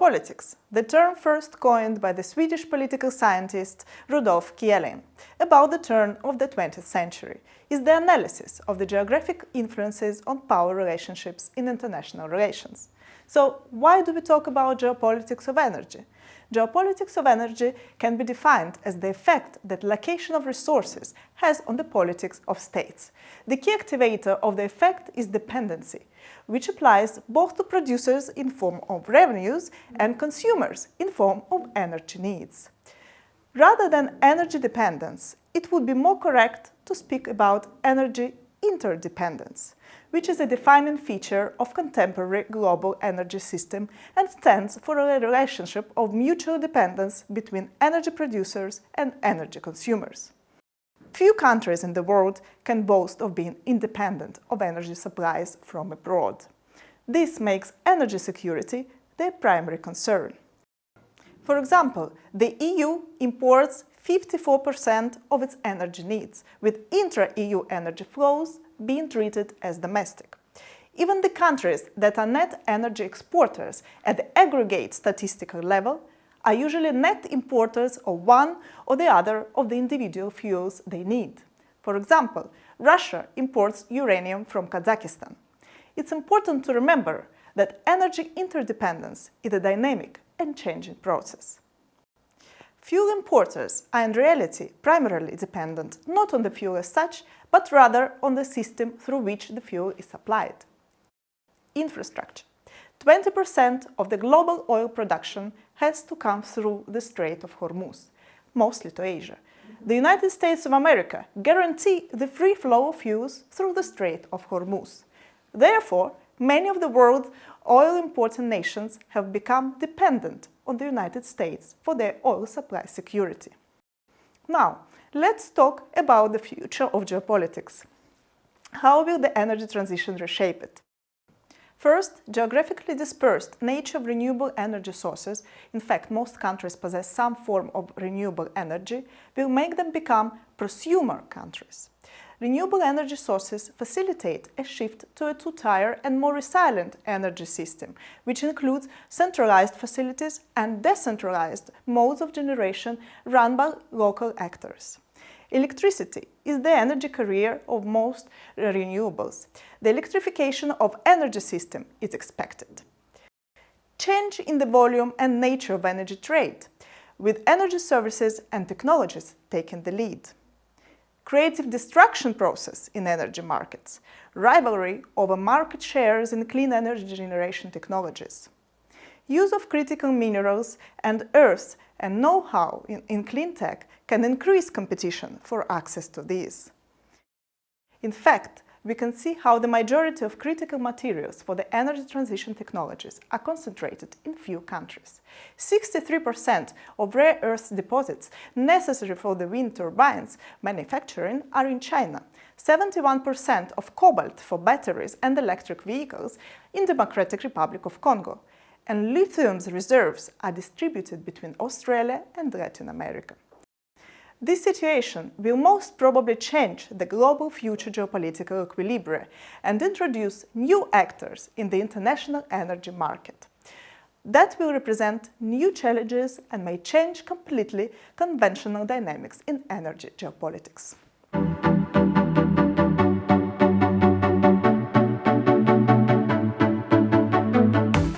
Geopolitics, the term first coined by the Swedish political scientist Rudolf Kjellin about the turn of the 20th century, is the analysis of the geographic influences on power relationships in international relations. So, why do we talk about geopolitics of energy? Geopolitics of energy can be defined as the effect that location of resources has on the politics of states. The key activator of the effect is dependency, which applies both to producers in form of revenues and consumers in form of energy needs. Rather than energy dependence, it would be more correct to speak about energy interdependence, which is a defining feature of contemporary global energy system and stands for a relationship of mutual dependence between energy producers and energy consumers. Few countries in the world can boast of being independent of energy supplies from abroad. This makes energy security their primary concern. For example, the EU imports 54% of its energy needs, with intra-EU energy flows being treated as domestic. Even the countries that are net energy exporters at the aggregate statistical level are usually net importers of one or the other of the individual fuels they need. For example, Russia imports uranium from Kazakhstan. It's important to remember that energy interdependence is a dynamic and changing process. Fuel importers are in reality primarily dependent not on the fuel as such, but rather on the system through which the fuel is supplied. Infrastructure. 20% of the global oil production has to come through the Strait of Hormuz, mostly to Asia. The United States of America guarantee the free flow of fuels through the Strait of Hormuz. Therefore, many of the world's oil-importing nations have become dependent on the United States for their oil supply security. Now, let's talk about the future of geopolitics. How will the energy transition reshape it? First, geographically dispersed nature of renewable energy sources, in fact most countries possess some form of renewable energy, will make them become prosumer countries. Renewable energy sources facilitate a shift to a two-tier and more resilient energy system, which includes centralized facilities and decentralized modes of generation run by local actors. Electricity is the energy carrier of most renewables. The electrification of energy system is expected. Change in the volume and nature of energy trade, with energy services and technologies taking the lead. Creative destruction process in energy markets, rivalry over market shares in clean energy generation technologies. Use of critical minerals and earths and know-how in clean tech can increase competition for access to these. In fact, we can see how the majority of critical materials for the energy transition technologies are concentrated in few countries. 63% of rare earth deposits necessary for the wind turbines manufacturing are in China, 71% of cobalt for batteries and electric vehicles in the Democratic Republic of Congo, and lithium's reserves are distributed between Australia and Latin America. This situation will most probably change the global future geopolitical equilibrium and introduce new actors in the international energy market. That will represent new challenges and may change completely conventional dynamics in energy geopolitics.